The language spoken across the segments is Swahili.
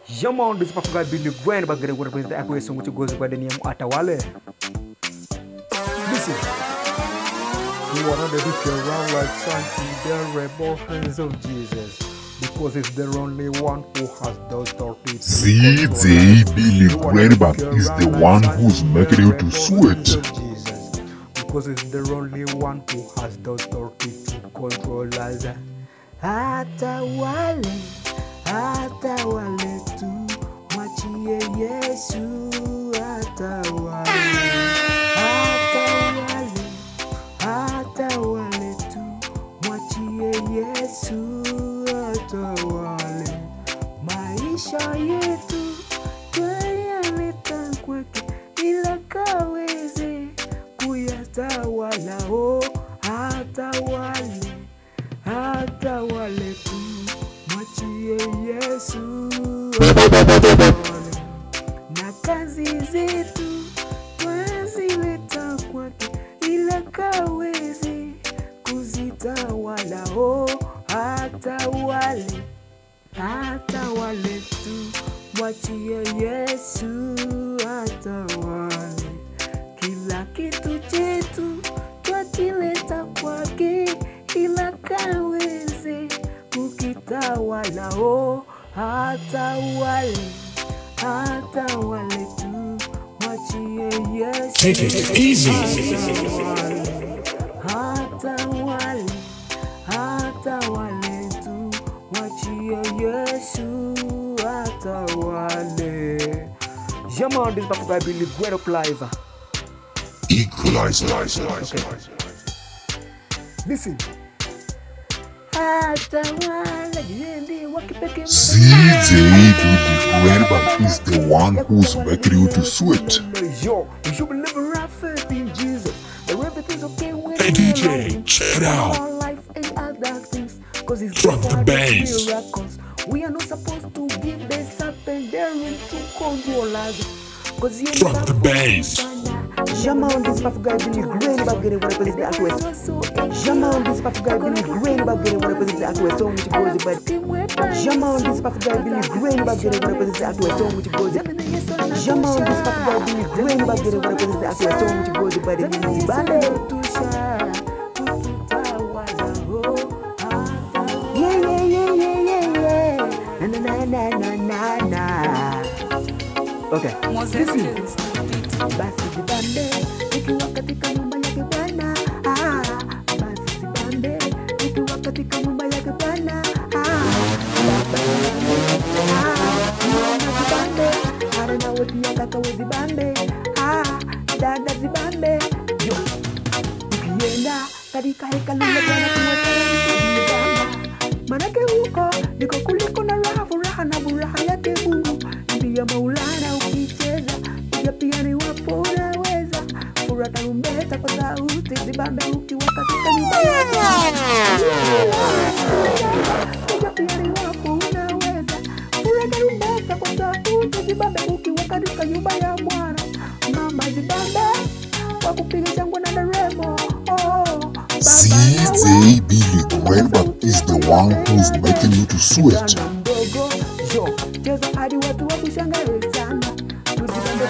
Jamon, this is guy Billy Gwen, but getting what the acquisition which goes by the name Atawale. Listen, you wanna be around like something the rebel hands of Jesus, because it's the only one who has those authority. CJ Billy Gwenbach is the one who's making you to sweat. Because it's the only one who has the authority to control us. Atawale tu, mwachie Yesu. Atawale tu, mwachie Yesu. Atawale maisha yetu tuyaleta kwake, ila kaweze kuyatawala. Atawale tu, mwachie Yesu. Na kazi zetu twazileta kwake, ila kaweze kuzitawala. Atawale tu, mwachie Yesu. Atawale kila kitu chetu twakileta kwake, ila kaweze kukitawala. Atawale tu, mwachie Yesu. Take it easy. Atawale tu, mwachie Yesu. Atawale. Jamon, this is guy Billy Gwen Pliver. Equalizer. Listen. CJ Billy Gwenbach is the one who's making you to sweat. Yo, you should believe in our faith in Jesus. Everything's okay when Hey DJ, check it out. Drop the bass. We are not supposed to give the serpent their room to control us. Drop the bass. Jamon, this guy Billy Gwenbach getting what happens that way. Jamon, this guy Billy Gwenbach getting what happens that way. So much goes bad. Jamon, this guy Billy Gwenbach getting what happens that way. So much goes bad. Jamon, this guy Billy Gwenbach getting what happens that way. So much goes bad. Okay. Basi zibambe ukiwa katika nyumba yake Bwana. Basi zibambe ukiwa katika nyumba yake Bwana. Zibambe hana nawe pia kaka we zibambe. Dada zibambe. Yo, ukienda katika hekalu la Bwana zibamba, manake huko ndiko kuliko na raha, furaha na buraha yake Mungu. Ndiye Maulana ukicheza pia ni wapo unaweza fura tarumbeta kwa sauti zibambe ukiwa katika nyumba yako. Pia ni wapo unaweza fura tarumbeta kwa sauti zibambe ukiwa katika nyumba ya Bwana. Mama zibambe wakupiga shangwe na nderemo. CJ Billy Gwenbach is the one who's making you to sweat. Yo, cheza hadi watu wakushangae sana. Tuzibambe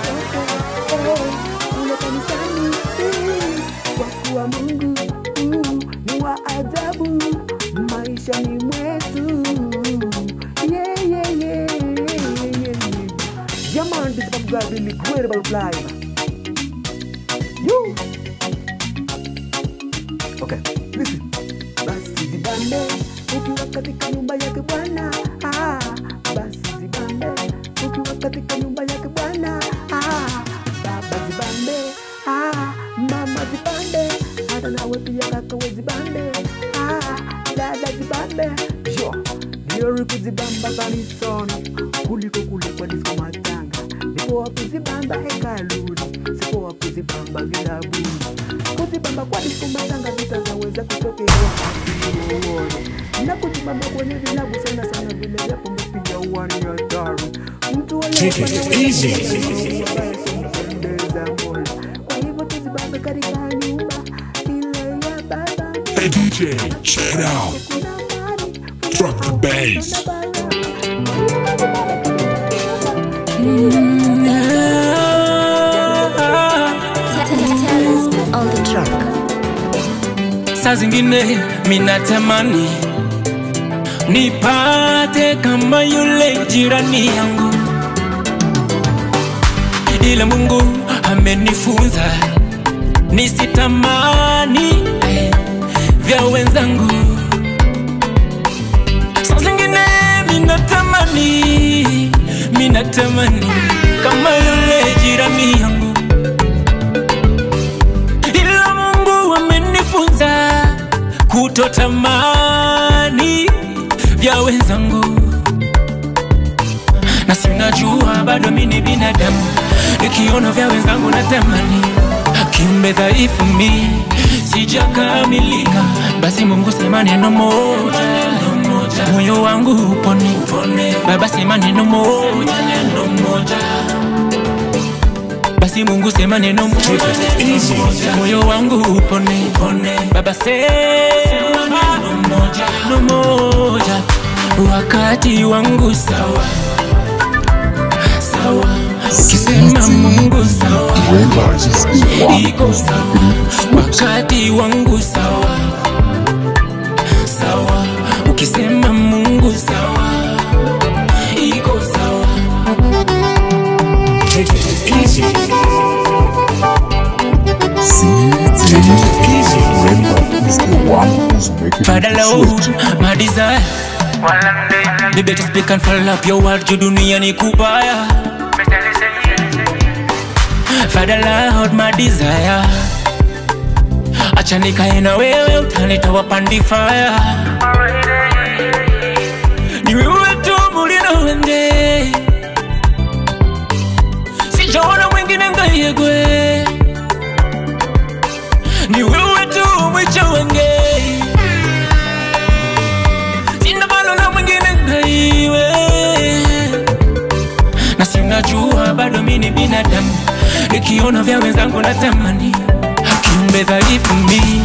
ule kanisani, kwa kuwa Mungu ni wa ajabu maishani mwetu. Jamon, this is guy Billy Gwenbach Live. You. Okay, listen. Basi zibambe ukiwa katika nyumba yake Bwana. Basi zibambe ukiwa katika nyumba yake Bwana. Baba zibambe, mama zibambe, hata nawe pia kaka we zibambe. Dada zibambe. Yo, ndiyo kuzibamba kanisani kuliko kule kwa disco matanga. Nipo wakuzibamba hekaluni, sipo wakuzibamba vilabuni. Kuzibamba kwa disco matanga vitaweza kutokea na kujibamba kwenye vilabu sana vile vya pombe pia uwani hatari. Mtu Take it easy. Kwa hivyo tuzibambe katika nyumba ile ya Baba. Hey DJ, check it out. Drop the bass. On the track. Saa zingine minatamani nipate kama yule jirani yangu, ila Mungu amenifunza nisitamani vya wenzangu. Saa zingine minatamani kama yule jirani yangu, ila Mungu amenifunza kutotamani vya wenzangu. Na sinajua bado mimi ni binadamu, nikiona vya wenzangu natamani. Kiumbe dhaifu mimi, sijakamilika, basi Mungu sema neno moja, moyo wangu upone. Baba sema neno moja, basi Mungu sema neno moja, moyo wangu upone. Baba sema neno moja, wakati wangu sawa, ukisema Mungu sawa, iko sawa, wakati wangu sawa, ukisema Mungu sawa, iko sawa. Take it easy. Father Lord, my desire, you better speak and follow up your word, you dunia ni kubaya. Father Lord, my desire, acha nikae na wewe, utanitoa pandi fire. Ni wewe tu mulina wende, sijaona mwingine ngayegwe. Ni wewe tu mwicha wenge, sina balo na mwingine ngaiwe. Na sinajua bado mimi ni binadamu, nikiona vya wenzangu natamani. Kiumbe dhaifu mimi,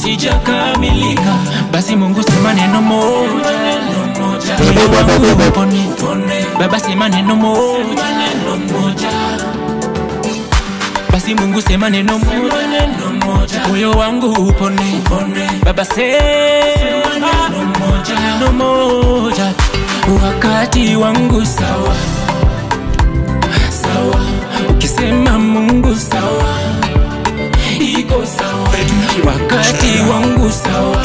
sijakamilika, basi Mungu sema neno moja, moyo wangu upone. Baba sema neno moja, basi Mungu sema neno moja, moyo wangu upone. Baba sema neno moja, wakati wangu sawa, ukisema Mungu sawa, iko sawa, wakati wangu sawa,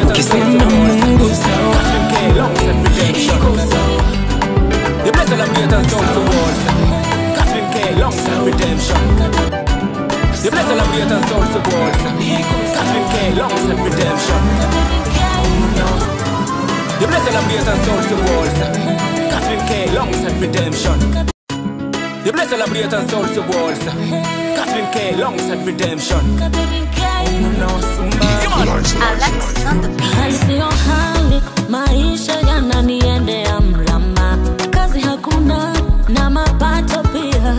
ukisema Mungu sawa, iko sawa. You bless all of me and sound the walls. Catherine K. Alongside redemption. You bless all of me and sound the walls. Catherine K. Alongside redemption. You bless all of me and sound the walls. Catherine K. Alongside redemption. You bless all of me and sound the walls. Catherine K. Alongside redemption. Alexis on the beat. Sio hali maisha yananiendea mrama, kazi hakuna na mapato pia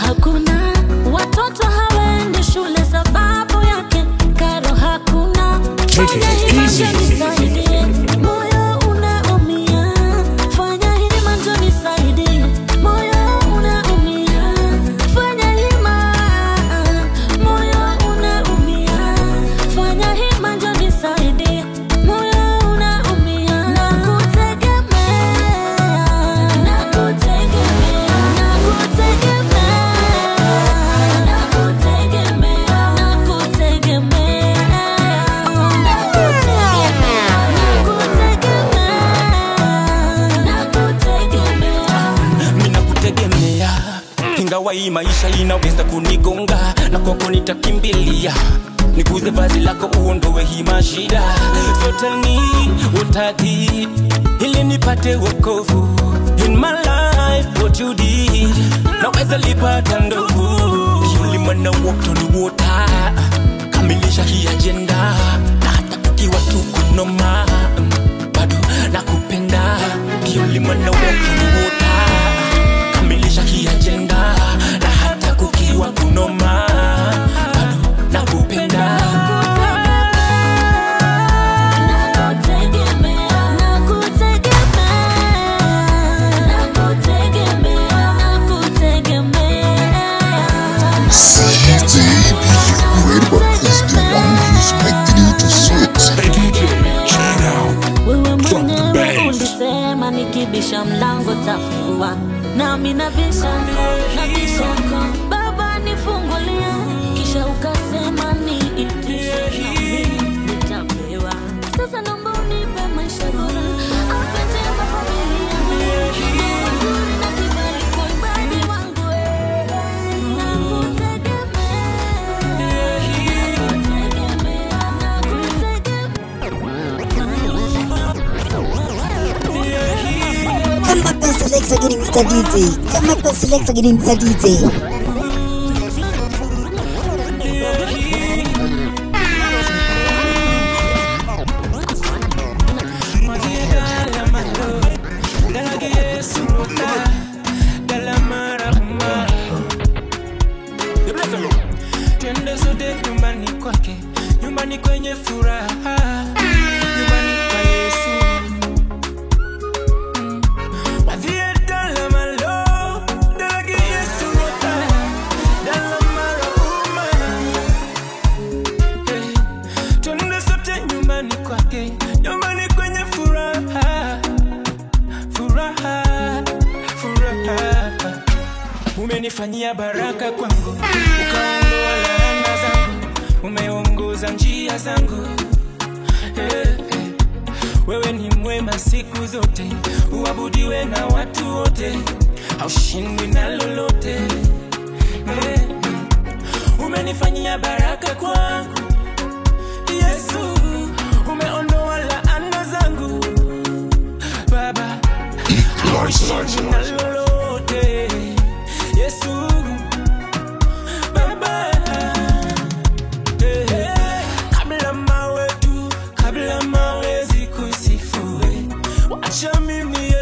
hakuna, watoto hawaendi shule sababu yake karo hakuna. Take it easy. Nisaidie, moyo unaumia, fanya hima njo nisaidie, moyo unaumia, fanya hima, moyo unaumia, fanya hima njo nisaidie, moyo unaumia. Ingawa hii maisha inaweza kunigonga, na kwako nitakimbilia, nikuze vazi lako uondoe hii mashida. So tell me what I did ili nipate wokovu. In my life what you did, naweza lipata ndovu. Ulimana walk on the water, kamilisha hii agenda, na hata kukiwa tukunoma bado nakupenda. Ulimana walk on the water, kamilisha hii agenda, na hata kukiwa kunoma bado nakupenda. kila nikibisha mlango tafungua. Nami nabisha Baba nifungulia, kisha ukasema niitishe nitapewa. Sasa naomba unipe maisha bora, afya njema, familia nzuri na kibali kwa ibadi wangu Come back and select again, Mr. DJ. Come back and select again, Mr. DJ. Twende sote nyumbani kwake, nyumbani kwenye furaha, nyumbani kwa Yesu. Wadhie dala malo, dala ki Yesu wata, dala mara uma. Twende sote nyumbani kwake, nyumbani kwenye furaha, furaha, furaha. Umenifanyia baraka kwangu, ukaondoa laana zangu, umeongoza njia zangu. Wewe ni mwema siku zote, uabudiwe na watu wote, haushindwi na lolote. Umenifanyia baraka kwangu, Yesu, umeondoa laana zangu, Baba, haushindwi na lolote. Yesu, Baba, kabla mawe zikusifue, wacha mimi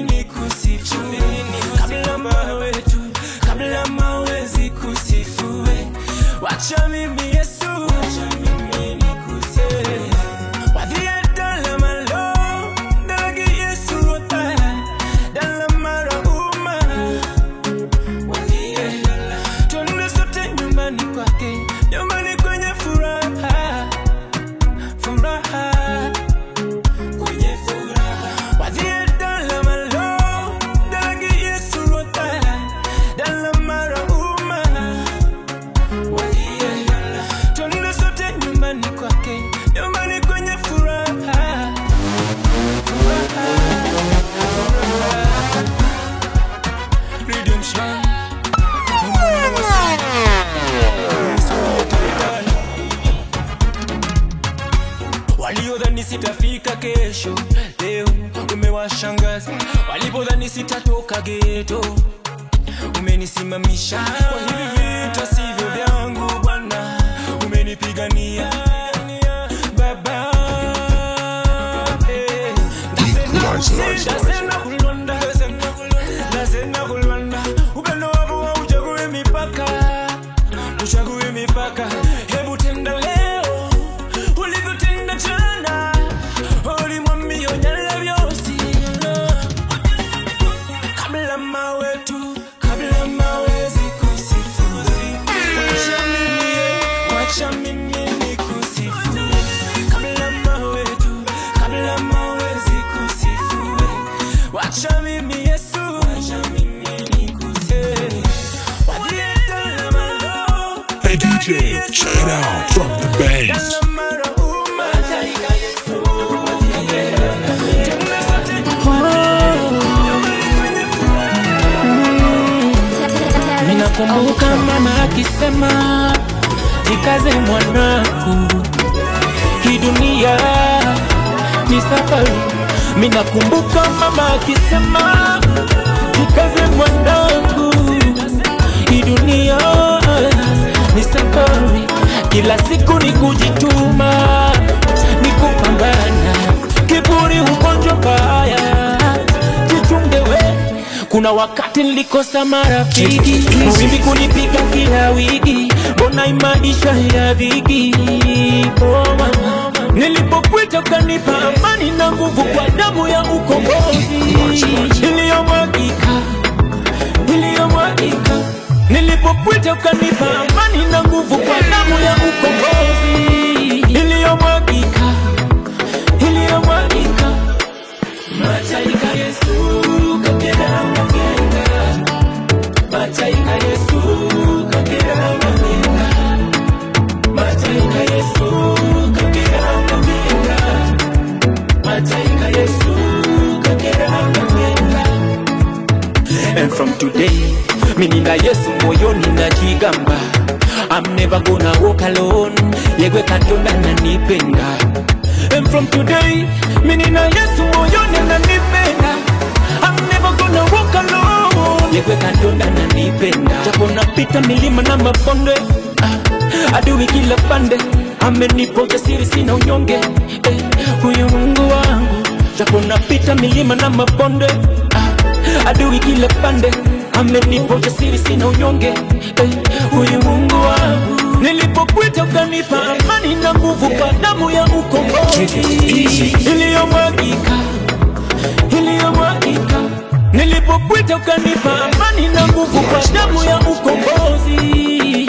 nikusifue. Kabla mawe zikusifue, wacha mimi Yesu, wacha mimi nikusifue. Wadhie dala malo, dala ki Yesu wata, dala mara uma. Twende sote nyumbani kwake, nyumbani kwenye furaha, furaha, kwenye furaha. Wadhie dala malo, dala ki Yesu wata, dala mara uma. Twende sote nyumbani kwake, nyumbani kwenye furaha, furaha, furaha. Redemption. Waliodhani sitafika kesho, leo umewashangaza. Walipodhani sitatoka ghetto, umenisimamisha. Kwa hivi vita sivyo vyangu Bwana, umenipigania Baba. Nasema kulwanda, upendo wako hauchagui mipaka, uchague mipaka. Hebu tenda leo ulivyotenda jana, ulimwambia nyala vyosi. Kabla mawe zikusifue, wacha mimi nikusifu. Kabla mawe zikusifue, wacha mimi Yesu, wacha mimi nikusifue. Hey DJ, check it out, drop the bass. Ninakumbuka mama akisema, jikaze mwanangu, hii dunia ni safari. Ninakumbuka mama akisema, jikaze mwanangu, hii dunia ni safari. Kila siku ni kujituma, ni kupambana. Kiburi ugonjwa mbaya, jichunge we. Kuna wakati nilikosa marafiki, mawimbi kunipiga kila wiki, mbona maisha ya dhiki. Nilipokuita ukanipa amani na nguvu kwa damu ya ukombozi iliyomwagika. Nilipokuita ukanipa amani na nguvu kwa damu ya ukombozi iliyomwagika. today, mimi na Yesu moyoni najigamba. I'm never gonna walk alone. Yegwe Katonda ananipenda. And from today, mimi na Yesu moyoni ananipenda. I'm never gonna walk alone. Yegwe Katonda ananipenda. Japo napita milima na mabonde, adui kila pande, amenipa ujasiri sina unyonge. Huyu Mungu wangu. Japo napita milima na mabonde, adui kila pande, amenipa ujasiri sina unyonge. Huyu Mungu wangu. Nilipokuita ukanipa amani na nguvu kwa damu ya ukombozi iliyomwagika. Nilipokuita ukanipa amani na nguvu kwa damu ya ukombozi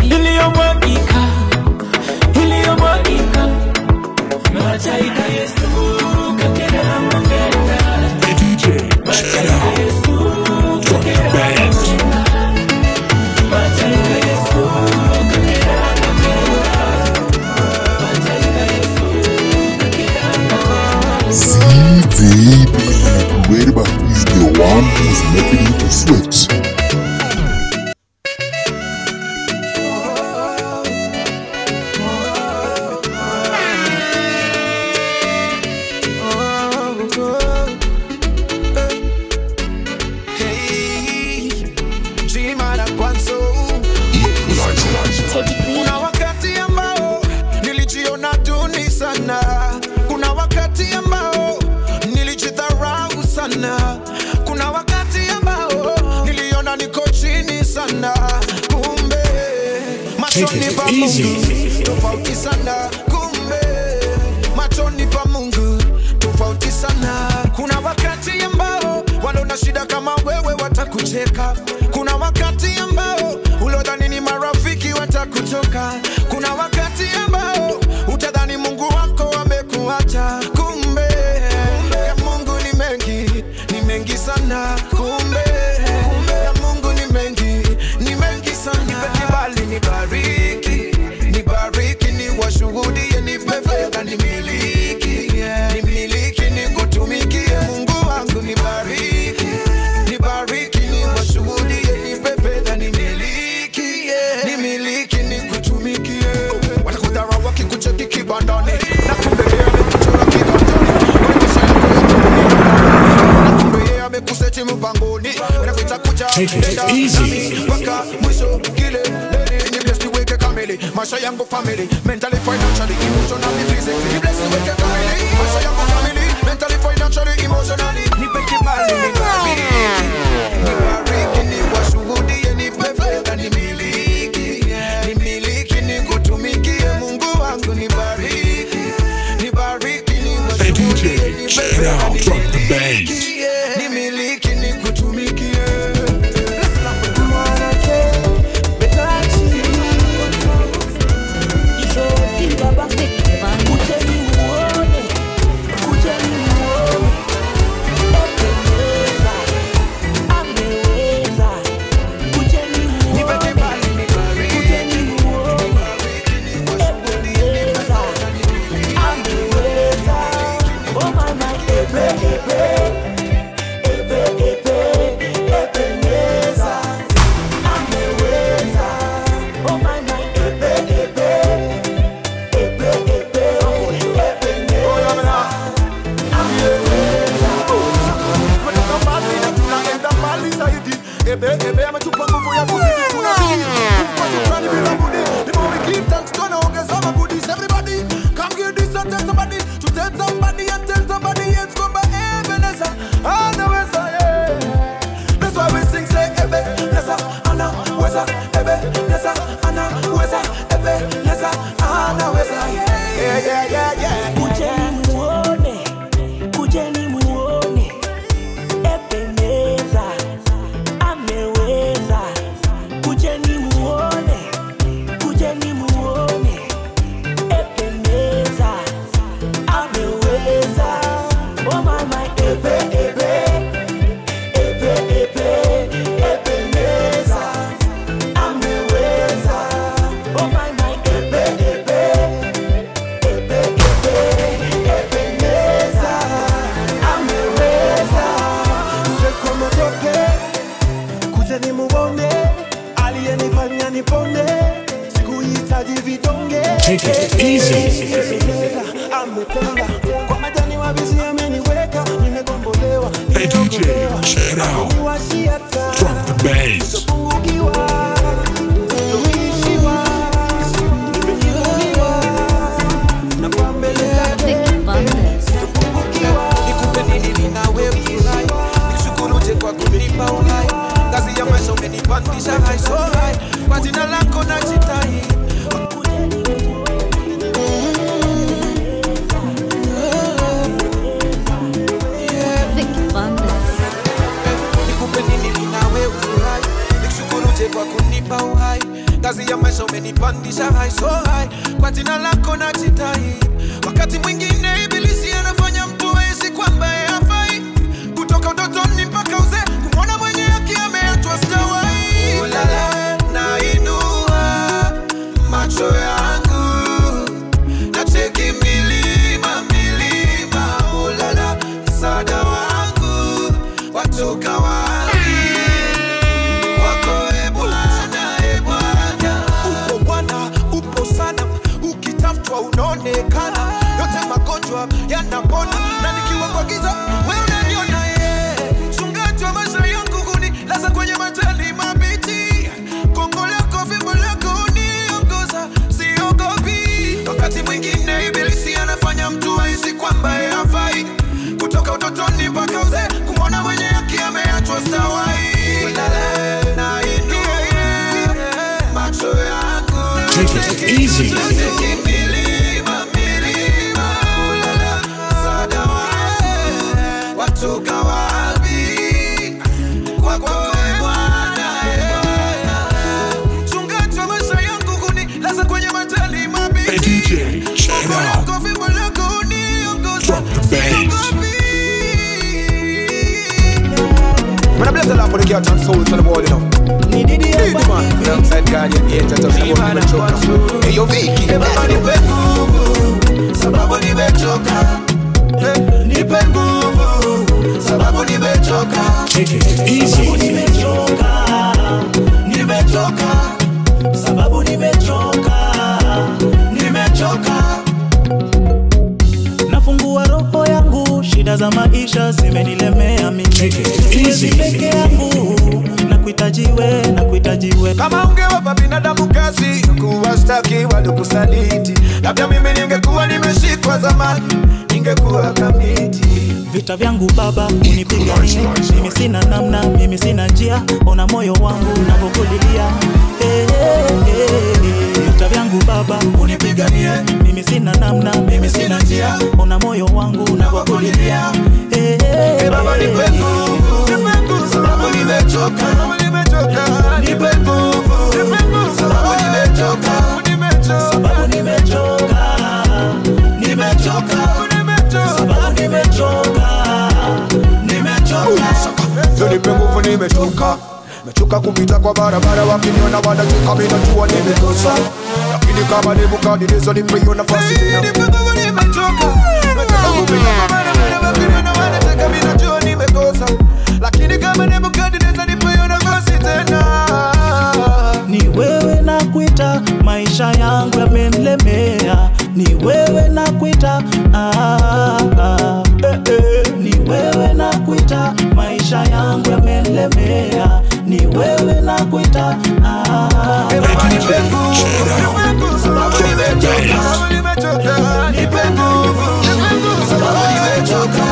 iliyomwagika. Machaika Yesu kakera amongera. DJ, check it out. Drop the bass. Machaika Yesu kakera amongera. Machaika Yesu kakera amongera. CDB, Incredible is the one who's making you to sweat. Kuna wakati ambao nilijiona duni sana. Kuna wakati ambao nilijidharau sana. Kuna wakati ambao niliona niko chini sana. Kumbe machoni pa Mungu tofauti sana. Kumbe machoni pa Mungu tofauti sana. Kuna wakati ambao wanaona shida kama wewe watakucheka. Kuna wakati ambao ulodhani ni marafiki watakutoka. Kuna wakati ambao utadhani Mungu wako amekuacha. Kumbe ya Mungu ni mengi sana. Kumbe ya Mungu ni mengi sana. Nipe kibali nibariki niwashuhudie, nipe fedha nimiliki nikutumikie. Mungu wangu nibariki niwashuhudie, nipe fedha nimiliki nikutumikie. Watakudharau wakikucheki kibandani, na kumbe yeye amekuchora kiganjani. Na kumbe yeye amekuseti mpangoni. Wanakuita kuja mpaka mwisho kile ni bless niweke kamili. Maisha yangu family, mentally, financially, emotionally, physically. Bless niweke kamili. Maisha yangu family, mentally, financially, emotionally. Nipe kibali nibariki niwashuhudie, nipe fedha nimiliki nikutumikie. Mungu wangu nibariki niwashuhudie, nipe fedha nimiliki nikutumikie. umenipandisha high so high, kwa jina lako najitai. Nikupe nini nawe ufurahi, nikushukuru kwa kunipa uhai, kazi ya maisha umenipandisha high so high, kwa jina lako najitai. Wakati mwingine ibilisi anafanya mtu ahisi kwamba hafai, kutoka utotoni mpaka uzee kumwona mwenye haki ameachwa sitawai. Ulala nainua macho yangu nacheki milima milima, ulala msaada wangu watoka wapi? Wako e Bwana, upo Bwana, upo sana, ukitafutwa unaonekana, yote magonjwa yanapona, na nikiwa kwa giza wewe unaniona. Mchungaji wa maisha yangu kunilaza kwenye majani mabichi, gongo lako fimbo lako uniongoza, siogopi. Wakati mwingine ibilisi anafanya mtu ahisi kwamba hafai, kutoka utotoni mpaka uzee kumwona mwenye haki ameachwa sitawai. Macho yangu take it easy. Watoka wapi? Kwako Bwana. Mchungaji wa maisha yangu kunilaza kwenye majani mabichi, Hey DJ, check it out. Drop the bass. When I bless the Lord for the cat and soul to the world, you know. Need the man alongside Guardian Angel to the world. Hey yo Vicky, nipe nguvu sababu nimechoka. Nipe nguvu sababu nimechoka. Take it easy. Nimechoka sababu nimechoka. Nimechoka. Nafungua roho yangu, shida za maisha zimenilemea mimi. Take it easy. Peke yangu nakuhitajiwe. Kama ungewapa binadamu kazi kuwashtaki walikusaliti, labda mimi ningekuwa nimeshikwa zamani, ningekuwa kamiti. Vita vyangu Baba unipiganie, mimi sina namna, mimi sina njia, ona moyo wangu unavyokulilia. Vita vyangu Baba unipiganie, mimi sina namna, mimi sina njia, ona moyo wangu unavyokulilia. Baba nipe nguvu sababu nimechoka. Nipe nguvu sababu nimechoka. Sababu nimechoka. Sababu nimechoka. Nipe nguvu nimechoka. Mechoka kupita kwa barabara, wakiniona wanachoka, mimi najua nimekosa, lakini kama Nebukadneza nipe hiyo nafasi tena. Nipe nguvu nimechoka. Mechoka kupita kwa barabara, wakiniona wanataka, mimi najua nimekosa, lakini kama Nebukadneza nipe hiyo nafasi tena. Ni wewe nakuita, maisha yangu yamenilemea. Ni wewe nakuita, Ni wewe nakuita, maisha yangu yamenilemea. Ni wewe nakuita, Nipe nguvu sababu nimechoka. Nipe nguvu sababu nimechoka.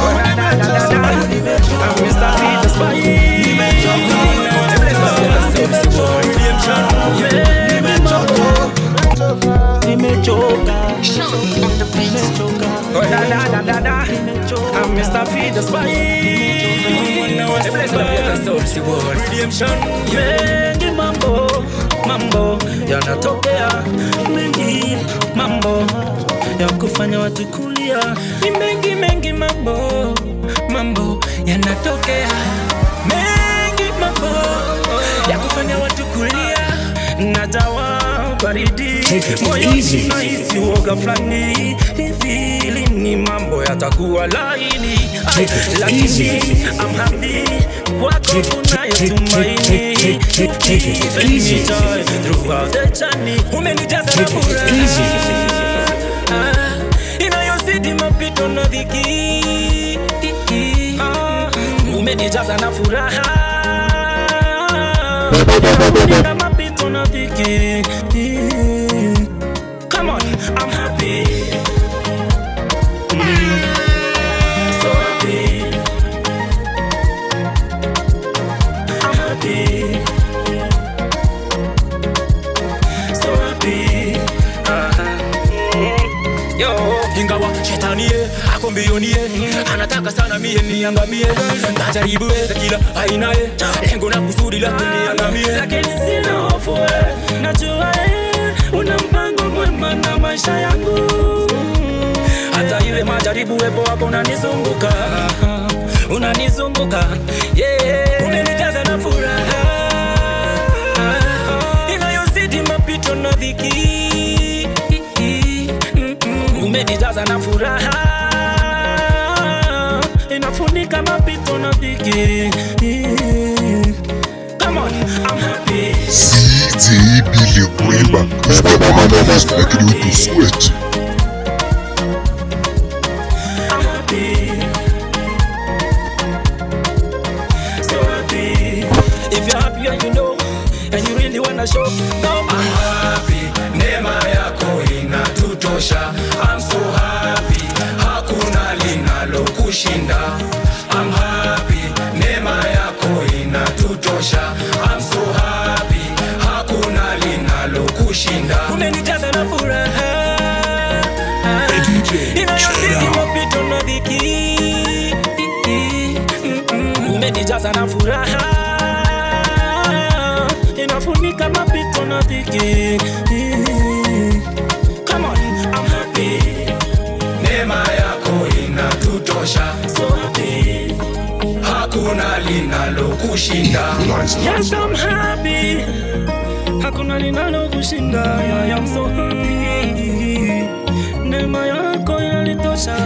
I'm Mr. Feed the Spy. Mengi mambo yanatokea, mengi mambo ya kufanya watu kulia. Ni mengi mambo yanatokea, mengi mambo ya kufanya watu kulia. Najawa baridi moyo nahisi woga flani, hivi lini mambo yatakuwa laini? Lakini I'm happy wako unayotumaini. Throughout the journey umenijaza na furaha inayozidi mapito na dhiki. Umenijaza na furaha na mapito na dhiki. Come on, I'm happy. So happy. I'm happy. anataka sana mie niangamie, najaribu weza kila aina lengo na kusudi la kuniangamie, lakini sina hofu, najua una mpango mwema na maisha yangu. Hata ile majaribu wepo wako unanizunguka, unanizunguka, yeah. Umenijaza na furaha inayozidi mapito na dhiki, umenijaza na furaha inafunika mapito na dhiki. Come on, I'm happy. CJ Billy Greenback is the one who's making you to sweat. I'm happy, so happy. If you're happy and you know, and you really wanna show, no, I'm happy, neema yako inatutosha. I'm so happy, hakuna linalo kushinda. I'm happy, neema yako inatutosha. I'm so happy, hakuna linalo kushinda. Umenijaza na furaha inayozidi mapito na dhiki, umenijaza na furaha inafunika mapito na dhiki. Come on, I'm happy, neema yako inatutosha. so happy, hakuna linalo kushinda. yes I'm happy, hakuna linalo kushinda. I am so happy, neema yako inanitosha.